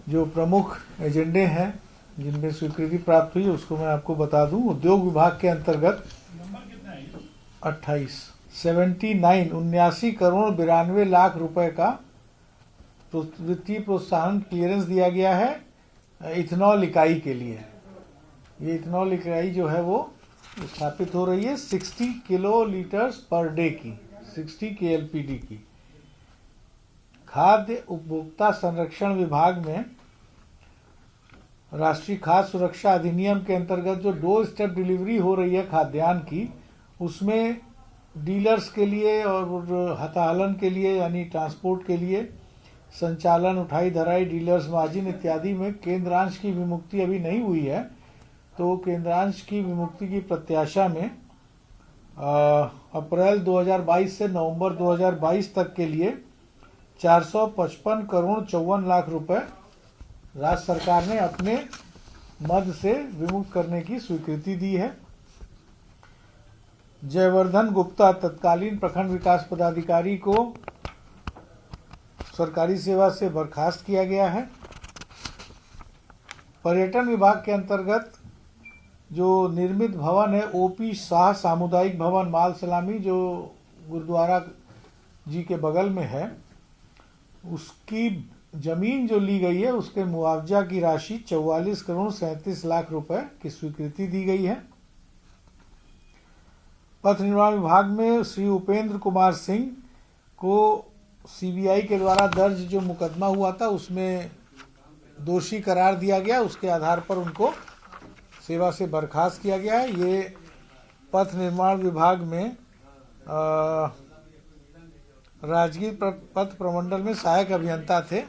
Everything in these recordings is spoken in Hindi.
जो प्रमुख एजेंडे हैं जिनमें स्वीकृति प्राप्त हुई उसको मैं आपको बता दूं। उद्योग विभाग के अंतर्गत 28 79 79 करोड़ 92 लाख रुपए का वित्तीय प्रोत्साहन क्लियरेंस दिया गया है इथेनॉल इकाई के लिए। ये इथेनॉल इकाई जो है वो स्थापित हो रही है 60 किलो लीटर्स पर डे की, 60 KLPD की। खाद्य उपभोक्ता संरक्षण विभाग में राष्ट्रीय खाद्य सुरक्षा अधिनियम के अंतर्गत जो डोर स्टेप डिलीवरी हो रही है खाद्यान्न की, उसमें डीलर्स के लिए और हताहलन के लिए यानी ट्रांसपोर्ट के लिए संचालन, उठाई धराई, डीलर्स मार्जिन इत्यादि में केंद्रांश की विमुक्ति अभी नहीं हुई है। तो केंद्रांश की विमुक्ति की प्रत्याशा में अप्रैल 2022 से नवंबर 2022 तक के लिए 455 करोड़ 54 लाख रुपए राज्य सरकार ने अपने मद से विमुक्त करने की स्वीकृति दी है। जयवर्धन गुप्ता तत्कालीन प्रखंड विकास पदाधिकारी को सरकारी सेवा से बर्खास्त किया गया है। पर्यटन विभाग के अंतर्गत जो निर्मित भवन है OP शाह सामुदायिक भवन माल सलामी, जो गुरुद्वारा जी के बगल में है, उसकी जमीन जो ली गई है उसके मुआवजा की राशि 44 करोड़ 37 लाख रुपए की स्वीकृति दी गई है। पथ निर्माण विभाग में श्री उपेंद्र कुमार सिंह को CBI के द्वारा दर्ज जो मुकदमा हुआ था उसमें दोषी करार दिया गया, उसके आधार पर उनको सेवा से बर्खास्त किया गया है। ये पथ निर्माण विभाग में राजगीर पथ प्रमंडल में सहायक अभियंता थे।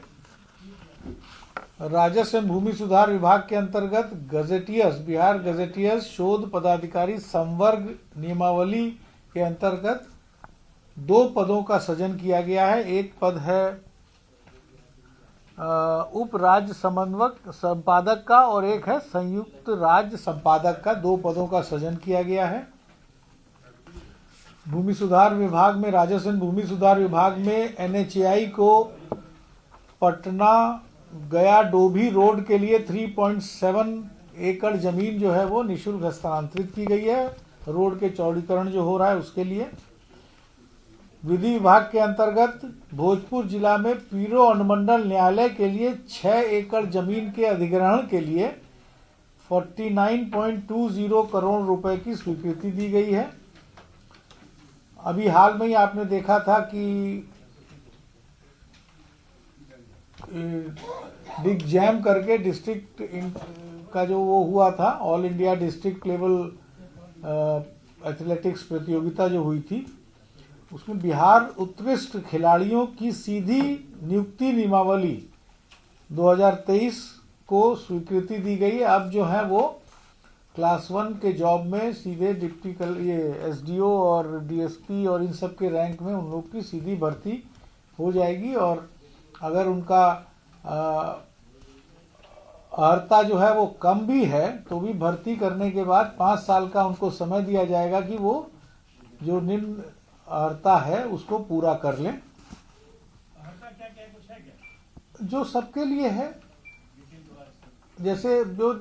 राजस्व एवं भूमि सुधार विभाग के अंतर्गत गजेटियर्स, बिहार गजेटियर्स शोध पदाधिकारी संवर्ग नियमावली के अंतर्गत 2 पदों का सृजन किया गया है। एक पद है उप राज्य समन्वयक संपादक का और एक है संयुक्त राज्य संपादक का। 2 पदों का सृजन किया गया है। भूमि सुधार विभाग में, राजस्व एवं भूमि सुधार विभाग में NHAI को पटना गया डोभी रोड के लिए 3.7 एकड़ जमीन जो है वो निःशुल्क हस्तांतरित की गई है, रोड के चौड़ीकरण जो हो रहा है उसके लिए। विधि विभाग के अंतर्गत भोजपुर जिला में पीरो अनुमंडल न्यायालय के लिए 6 एकड़ जमीन के अधिग्रहण के लिए 49.20 करोड़ रुपए की स्वीकृति दी गई है। अभी हाल में ही आपने देखा था कि डिग जैम करके डिस्ट्रिक्ट का जो वो हुआ था, all India district level athletics प्रतियोगिता जो हुई थी, उसमें बिहार उत्कृष्ट खिलाड़ियों की सीधी नियुक्ति नियमावली 2023 को स्वीकृति दी गई है। अब जो है वो क्लास 1 के जॉब में सीधे डिप्टी ये SDO और DSP और इन सब के रैंक में उन लोग की सीधी भर्ती हो जाएगी। और अगर उनका अर्हता जो है वो कम भी है तो भी भर्ती करने के बाद 5 साल का उनको समय दिया जाएगा कि वो जो निम्न अर्हता है उसको पूरा कर लें। जो सबके लिए है, जैसे जो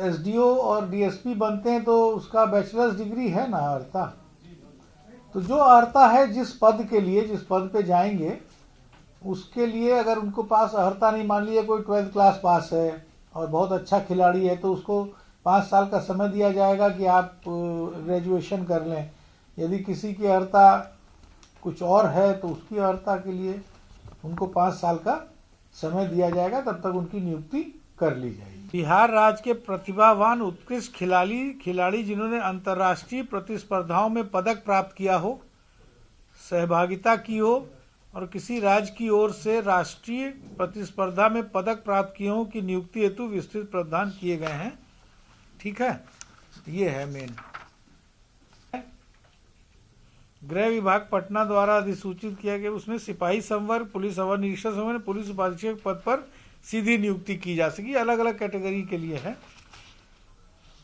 SDO और DSP बनते हैं तो उसका बैचलर्स डिग्री है ना अर्हता। तो जो अर्हता है जिस पद के लिए, जिस पद पे जाएंगे उसके लिए, अगर उनको पास अर्हता नहीं, मान लीजिए कोई 12th क्लास पास है और बहुत अच्छा खिलाड़ी है, तो उसको 5 साल का समय दिया जाएगा कि आप ग्रेजुएशन कर लें। यदि किसी की अर्हता कुछ और है तो उसकी अर्हता के लिए उनको 5 साल का समय दिया जाएगा, तब तक उनकी नियुक्ति कर ली जाएगी। बिहार राज्य के प्रतिभावान उत्कृष्ट खिलाड़ी जिन्होंने अंतर्राष्ट्रीय प्रतिस्पर्धाओं में पदक प्राप्त किया हो, सहभागिता की हो और किसी राज्य की ओर से राष्ट्रीय प्रतिस्पर्धा में पदक प्राप्त किए हों की नियुक्ति हेतु विस्तृत प्रावधान किए गए हैं। ठीक है, ये है मेन। गृह विभाग पटना द्वारा अधिसूचित किया गया, उसमें सिपाही संवर्ग, पुलिस अवर निरीक्षक संवर्ग, पुलिस उपाधीक्षक पद पर सीधी नियुक्ति की जा सकी। अलग अलग कैटेगरी के लिए है।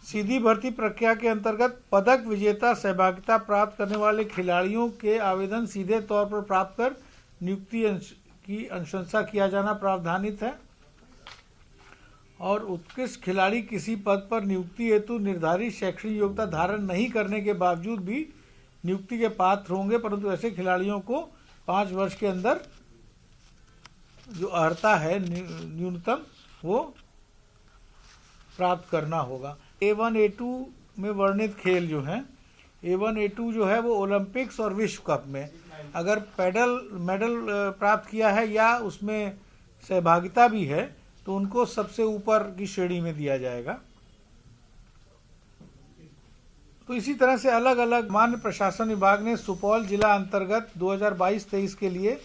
सीधी भर्ती प्रक्रिया के अंतर्गत पदक विजेता सहभागिता प्राप्त करने वाले खिलाड़ियों के आवेदन सीधे तौर पर प्राप्त कर नियुक्ति की अनुशंसा किया जाना प्रावधानित है। और उत्कृष्ट खिलाड़ी किसी पद पर नियुक्ति हेतु निर्धारित शैक्षणिक योग्यता धारण नहीं करने के बावजूद भी नियुक्ति के पात्र होंगे, परंतु ऐसे खिलाड़ियों को 5 वर्ष के अंदर जो अर्हता है न्यूनतम वो प्राप्त करना होगा। A1 A2 में वर्णित खेल जो हैं, A1 A2 जो है वो ओलंपिक्स और विश्व कप में अगर मेडल प्राप्त किया है या उसमें सहभागिता भी है तो उनको सबसे ऊपर की श्रेणी में दिया जाएगा। तो इसी तरह से अलग अलग मान्य प्रशासन विभाग ने सुपौल जिला अंतर्गत 2022-23 के लिए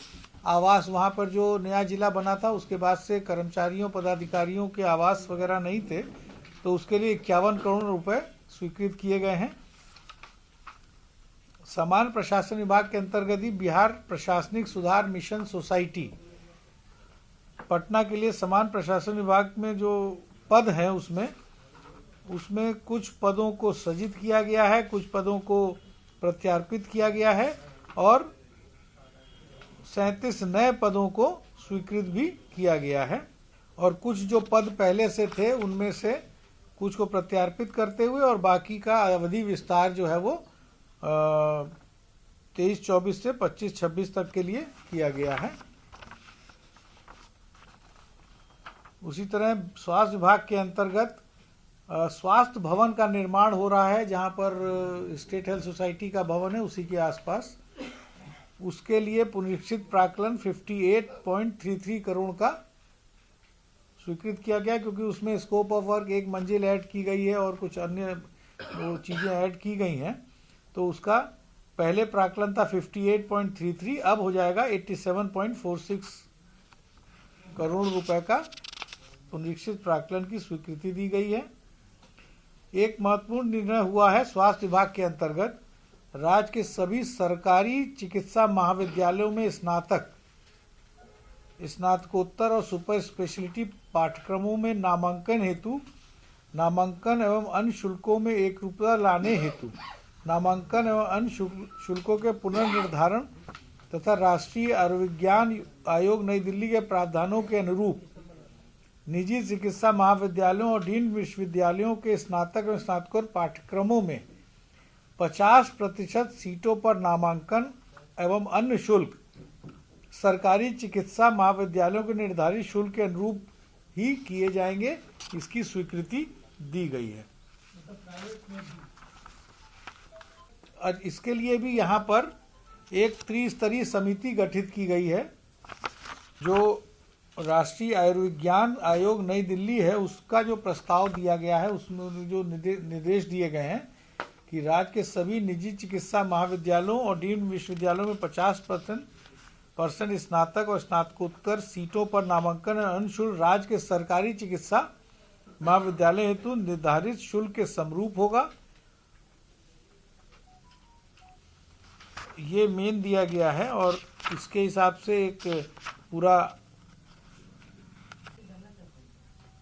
आवास, वहाँ पर जो नया जिला बना था उसके बाद से कर्मचारियों पदाधिकारियों के आवास वगैरह नहीं थे, तो उसके लिए 51 करोड़ रुपए स्वीकृत किए गए हैं। समान प्रशासन विभाग के अंतर्गत ही बिहार प्रशासनिक सुधार मिशन सोसाइटी पटना के लिए समान प्रशासन विभाग में जो पद हैं उसमें कुछ पदों को सृजित किया गया है, कुछ पदों को प्रत्यार्पित किया गया है और 37 नए पदों को स्वीकृत भी किया गया है। और कुछ जो पद पहले से थे उनमें से कुछ को प्रत्यार्पित करते हुए और बाकी का अवधि विस्तार जो है वो 23-24 से 25-26 तक के लिए किया गया है। उसी तरह स्वास्थ्य विभाग के अंतर्गत स्वास्थ्य भवन का निर्माण हो रहा है, जहां पर स्टेट हेल्थ सोसाइटी का भवन है उसी के आसपास। उसके लिए पुनरीक्षित प्राक्कलन 58.33 करोड़ का स्वीकृत किया गया, क्योंकि उसमें स्कोप ऑफ वर्क एक मंजिल ऐड की गई है और कुछ अन्य चीज़ें ऐड की गई हैं। तो उसका पहले प्राक्कलन था 58.33, अब हो जाएगा 87.46 करोड़ रुपए का पुनरीक्षित प्राक्कलन की स्वीकृति दी गई है। एक महत्वपूर्ण निर्णय हुआ है स्वास्थ्य विभाग के अंतर्गत राज्य के सभी सरकारी चिकित्सा महाविद्यालयों में स्नातक, स्नातकोत्तर और सुपर स्पेशलिटी पाठ्यक्रमों में नामांकन हेतु नामांकन एवं अन्य शुल्कों में एकरूपता लाने हेतु नामांकन एवं अन्य शुल्कों के पुनर्निर्धारण तथा राष्ट्रीय आयुर्विज्ञान आयोग नई दिल्ली के प्रावधानों के अनुरूप निजी चिकित्सा महाविद्यालयों और डीम्ड विश्वविद्यालयों के स्नातक एवं स्नातकोत्तर पाठ्यक्रमों में 50% सीटों पर नामांकन एवं अन्य शुल्क सरकारी चिकित्सा महाविद्यालयों के निर्धारित शुल्क के अनुरूप ही किए जाएंगे, इसकी स्वीकृति दी गई है। और इसके लिए भी यहाँ पर एक त्रिस्तरीय समिति गठित की गई है। जो राष्ट्रीय आयुर्विज्ञान आयोग नई दिल्ली है उसका जो प्रस्ताव दिया गया है उसमें जो निर्देश दिए गए हैं कि राज्य के सभी निजी चिकित्सा महाविद्यालयों और डीम्ड विश्वविद्यालयों में 50% स्नातक और स्नातकोत्तर सीटों पर नामांकन और अन्य शुल्क राज्य के सरकारी चिकित्सा महाविद्यालय हेतु निर्धारित शुल्क के समरूप होगा। ये मेन दिया गया है और इसके हिसाब से एक पूरा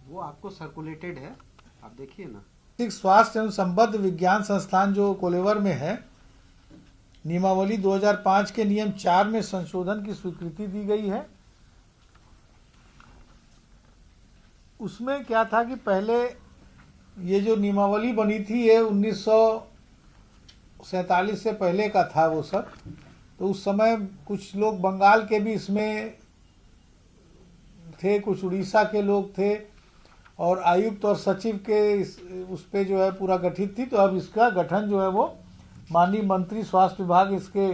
वो आपको सर्कुलेटेड है, आप देखिए ना। स्वास्थ्य एवं संबद्ध विज्ञान संस्थान जो कोलेवर में है, नियमावली 2005 के नियम 4 में संशोधन की स्वीकृति दी गई है। उसमें क्या था कि पहले ये जो नियमावली बनी थी ये 1947 से पहले का था वो सब। तो उस समय कुछ लोग बंगाल के भी इसमें थे, कुछ उड़ीसा के लोग थे और आयुक्त और सचिव के उस पे जो है पूरा गठित थी। तो अब इसका गठन जो है वो माननीय मंत्री स्वास्थ्य विभाग इसके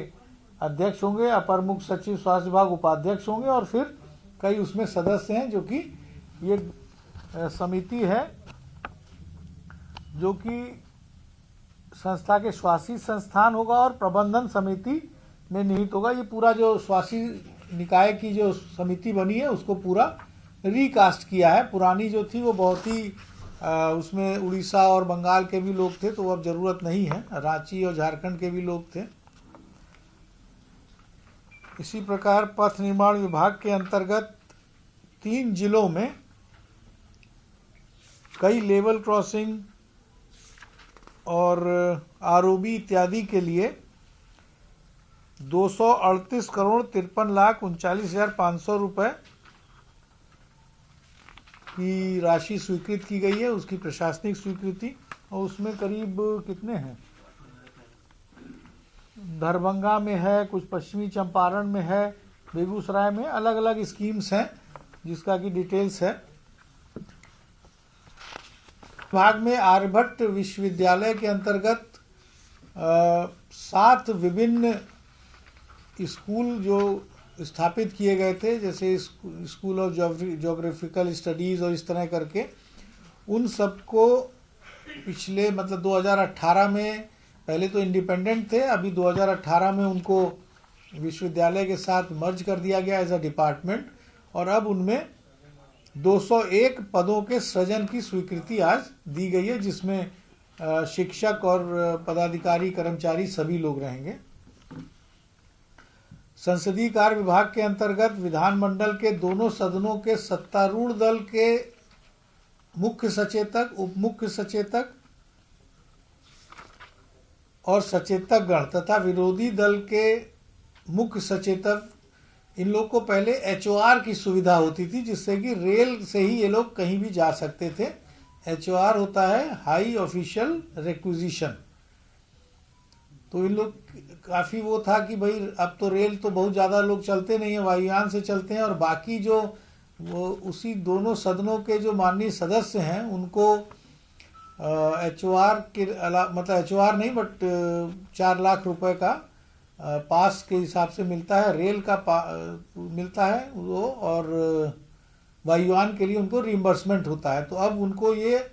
अध्यक्ष होंगे, अपर मुख्य सचिव स्वास्थ्य विभाग उपाध्यक्ष होंगे और फिर कई उसमें सदस्य हैं, जो कि ये समिति है जो कि संस्था के स्वासी संस्थान होगा और प्रबंधन समिति में निहित होगा। ये पूरा जो स्वासी निकाय की जो समिति बनी है उसको पूरा रिकास्ट किया है। पुरानी जो थी वो बहुत ही उसमें उड़ीसा और बंगाल के भी लोग थे, तो अब जरूरत नहीं है, रांची और झारखंड के भी लोग थे। इसी प्रकार पथ निर्माण विभाग के अंतर्गत 3 जिलों में कई लेवल क्रॉसिंग और आरओबी इत्यादि के लिए 238 करोड़ 53 लाख 39,500 रुपये की राशि स्वीकृत की गई है, उसकी प्रशासनिक स्वीकृति, और उसमें करीब कितने हैं, दरभंगा में है, कुछ पश्चिमी चंपारण में है, बेगूसराय में, अलग अलग स्कीम्स हैं जिसका की डिटेल्स है। भाग में आर्यभट्ट विश्वविद्यालय के अंतर्गत 7 विभिन्न स्कूल जो स्थापित किए गए थे, जैसे स्कूल ऑफ ज्योग्राफिकल स्टडीज़ और इस तरह करके, उन सबको पिछले मतलब 2018 में, पहले तो इंडिपेंडेंट थे, अभी 2018 में उनको विश्वविद्यालय के साथ मर्ज कर दिया गया एज अ डिपार्टमेंट, और अब उनमें 201 पदों के सृजन की स्वीकृति आज दी गई है, जिसमें शिक्षक और पदाधिकारी कर्मचारी सभी लोग रहेंगे। संसदीय कार्य विभाग के अंतर्गत विधानमंडल के दोनों सदनों के सत्तारूढ़ दल के मुख्य सचेतक, उप मुख्य सचेतक और सचेतक गण तथा विरोधी दल के मुख्य सचेतक, इन लोग को पहले HOR की सुविधा होती थी, जिससे कि रेल से ही ये लोग कहीं भी जा सकते थे। HOR होता है हाई ऑफिशियल रिक्विजिशन। तो इन लोग काफ़ी वो था कि भाई अब तो रेल तो बहुत ज़्यादा लोग चलते नहीं हैं, वायुयान से चलते हैं, और बाकी जो वो उसी दोनों सदनों के जो माननीय सदस्य हैं उनको HOR के मतलब HOR नहीं बट 4 लाख रुपए का पास के हिसाब से मिलता है, रेल का मिलता है वो, और वायुयान के लिए उनको रिम्बर्समेंट होता है। तो अब उनको ये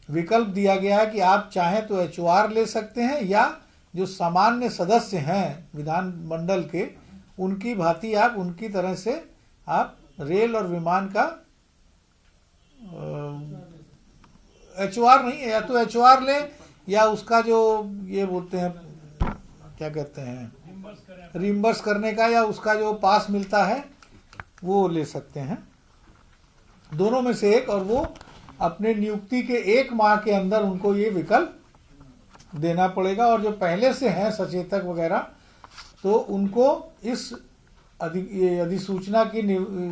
विकल्प दिया गया है कि आप चाहें तो HOR ले सकते हैं, या जो सामान्य सदस्य हैं विधानमंडल के, उनकी भांति आप उनकी तरह से आप रेल और विमान का HOR नहीं, या तो HOR लें, या उसका जो ये बोलते हैं क्या कहते हैं रिम्बर्स करने का, या उसका जो पास मिलता है वो ले सकते हैं, दोनों में से एक। और वो अपने नियुक्ति के 1 माह के अंदर उनको ये विकल्प देना पड़ेगा। और जो पहले से हैं सचेतक वगैरह, तो उनको इस अधिसूचना की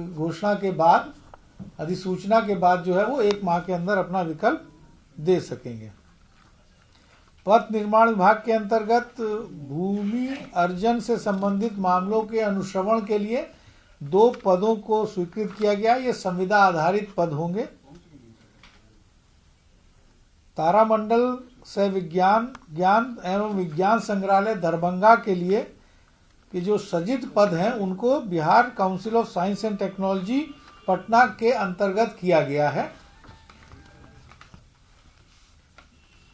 घोषणा के बाद, अधिसूचना के बाद जो है वो 1 माह के अंदर अपना विकल्प दे सकेंगे। पथ निर्माण विभाग के अंतर्गत भूमि अर्जन से संबंधित मामलों के अनुश्रवण के लिए 2 पदों को स्वीकृत किया गया। ये संविदा आधारित पद होंगे। तारामंडल से ज्ञान एवं विज्ञान संग्रहालय दरभंगा के लिए कि जो सृजित पद हैं उनको Bihar council of science and technology Patna के अंतर्गत किया गया है।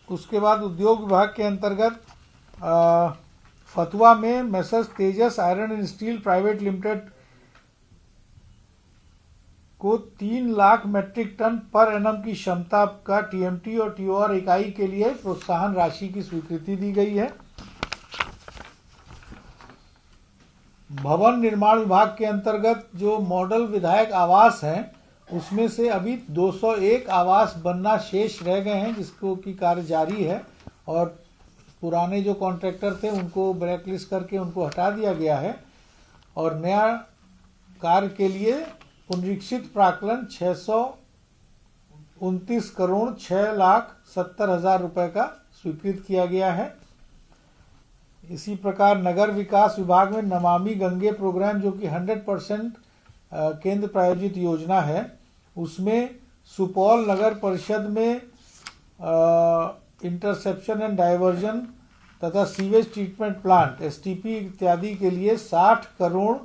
उसके बाद उद्योग विभाग के अंतर्गत फतुआ में Messrs Tejas iron and steel private limited को 3 lakh metric ton per annum की क्षमता का TMT और TOR इकाई के लिए प्रोत्साहन राशि की स्वीकृति दी गई है। भवन निर्माण विभाग के अंतर्गत जो मॉडल विधायक आवास हैं, उसमें से अभी 201 आवास बनना शेष रह गए हैं, जिसको की कार्य जारी है, और पुराने जो कॉन्ट्रैक्टर थे उनको ब्लैकलिस्ट करके उनको हटा दिया गया है, और नया कार्य के लिए पुनरीक्षित प्राक्कलन 629 करोड़ 6,70,000 रुपए का स्वीकृत किया गया है। इसी प्रकार नगर विकास विभाग में नमामि गंगे प्रोग्राम, जो कि 100% केंद्र प्रायोजित योजना है, उसमें सुपौल नगर परिषद में इंटरसेप्शन एंड डाइवर्जन तथा सीवेज ट्रीटमेंट प्लांट STP इत्यादि के लिए 60 करोड़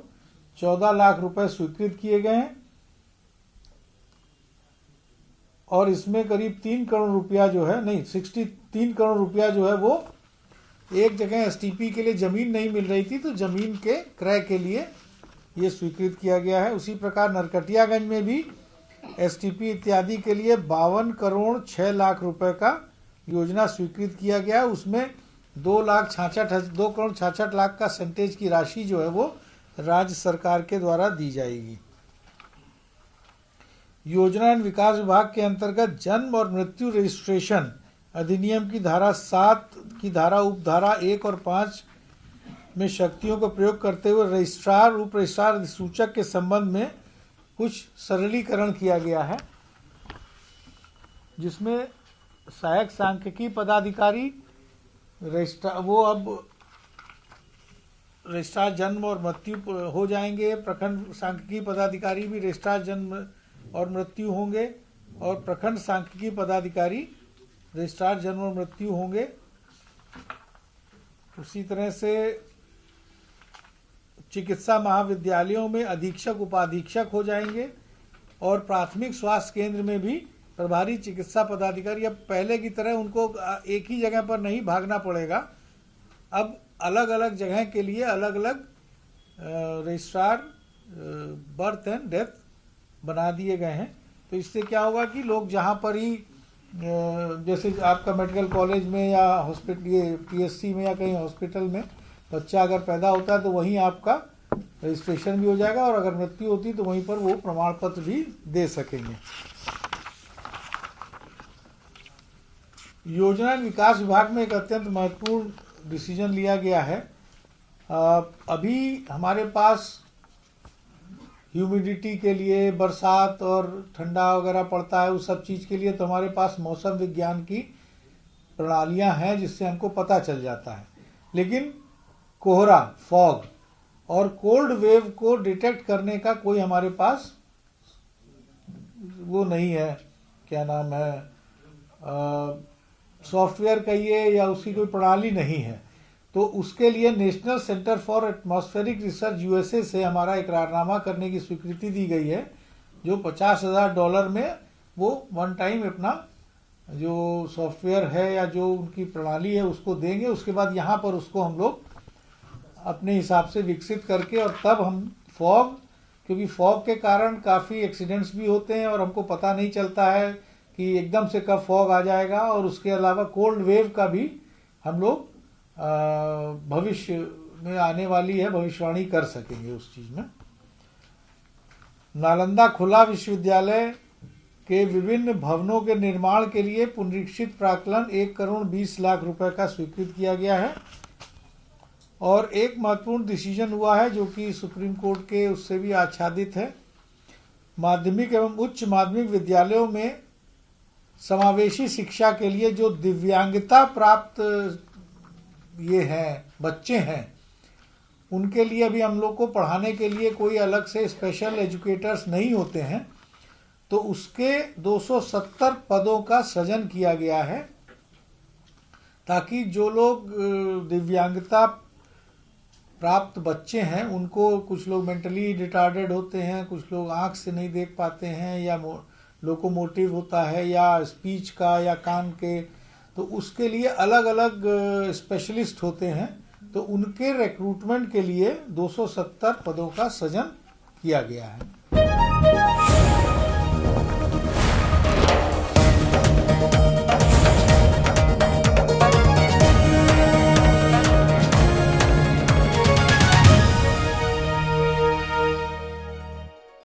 14 लाख रुपए स्वीकृत किए गए हैं, और इसमें करीब 3 करोड़ रुपया जो है, नहीं 63 करोड़ रुपया जो है वो एक जगह STP के लिए जमीन नहीं मिल रही थी, तो जमीन के क्रय के लिए ये स्वीकृत किया गया है। उसी प्रकार नरकटियागंज में भी STP इत्यादि के लिए 52 करोड़ 6 लाख रुपए का योजना स्वीकृत किया गया। उसमें 2 करोड़ 66 लाख का सेंटेज की राशि जो है वो राज्य सरकार के द्वारा दी जाएगी। योजना एवं विकास विभाग के अंतर्गत जन्म और मृत्यु रजिस्ट्रेशन अधिनियम की धारा 7 की धारा उपधारा 1 और 5 में शक्तियों का प्रयोग करते हुए रजिस्ट्रार उप रजिस्ट्रार अधिसूचक के संबंध में कुछ सरलीकरण किया गया है। जिसमें सहायक सांख्यिकी पदाधिकारी रजिस्ट्रार, वो अब रजिस्ट्रार जन्म और मृत्यु हो जाएंगे। प्रखंड सांख्यिकी पदाधिकारी भी रजिस्ट्रार जन्म और मृत्यु होंगे, और प्रखंड सांख्यिकी पदाधिकारी रजिस्ट्रार जन्म और मृत्यु होंगे। उसी तरह से चिकित्सा महाविद्यालयों में अधीक्षक उपाधीक्षक हो जाएंगे, और प्राथमिक स्वास्थ्य केंद्र में भी प्रभारी चिकित्सा पदाधिकारी। अब पहले की तरह उनको एक ही जगह पर नहीं भागना पड़ेगा, अब अलग अलग जगह के लिए अलग अलग रजिस्ट्रार बर्थ एंड डेथ बना दिए गए हैं। तो इससे क्या होगा कि लोग जहाँ पर ही, जैसे आपका मेडिकल कॉलेज में या हॉस्पिटल, ये पीएससी में या कहीं हॉस्पिटल में बच्चा अगर पैदा होता है तो वहीं आपका रजिस्ट्रेशन भी हो जाएगा, और अगर मृत्यु होती तो वहीं पर वो प्रमाण पत्र भी दे सकेंगे। योजना विकास विभाग में एक अत्यंत महत्वपूर्ण डिसीजन लिया गया है। अभी हमारे पास ह्यूमिडिटी के लिए, बरसात और ठंडा वगैरह पड़ता है, उस सब चीज़ के लिए तो हमारे पास मौसम विज्ञान की प्रणालियां हैं जिससे हमको पता चल जाता है। लेकिन कोहरा, फॉग और कोल्ड वेव को डिटेक्ट करने का कोई हमारे पास वो नहीं है, क्या नाम है, सॉफ्टवेयर कहिए या उसकी कोई प्रणाली नहीं है। तो उसके लिए national centre for atmospheric research USA से हमारा इकरारनामा करने की स्वीकृति दी गई है, जो $50,000 में वो वन टाइम अपना जो सॉफ्टवेयर है या जो उनकी प्रणाली है उसको देंगे। उसके बाद यहाँ पर उसको हम लोग अपने हिसाब से विकसित करके, और तब हम फॉग, क्योंकि फॉग के कारण काफ़ी एक्सीडेंट्स भी होते हैं और हमको पता नहीं चलता है कि एकदम से कब फॉग आ जाएगा, और उसके अलावा कोल्ड वेव का भी हम लोग भविष्य में आने वाली है भविष्यवाणी कर सकेंगे उस चीज़ में। नालंदा खुला विश्वविद्यालय के विभिन्न भवनों के निर्माण के लिए पुनरीक्षित प्राक्कलन 1,20,00,000 रुपए का स्वीकृत किया गया है। और एक महत्वपूर्ण डिसीजन हुआ है जो कि सुप्रीम कोर्ट के उससे भी आच्छादित है। माध्यमिक एवं उच्च माध्यमिक विद्यालयों में समावेशी शिक्षा के लिए जो दिव्यांगता प्राप्त ये हैं बच्चे हैं, उनके लिए अभी हम लोग को पढ़ाने के लिए कोई अलग से स्पेशल एजुकेटर्स नहीं होते हैं, तो उसके 270 पदों का सृजन किया गया है, ताकि जो लोग दिव्यांगता प्राप्त बच्चे हैं, उनको, कुछ लोग मेंटली रिटार्डेड होते हैं, कुछ लोग आँख से नहीं देख पाते हैं, या लोकोमोटिव होता है, या स्पीच का, या कान के, तो उसके लिए अलग अलग स्पेशलिस्ट होते हैं। तो उनके रिक्रूटमेंट के लिए 270 पदों का सृजन किया गया है।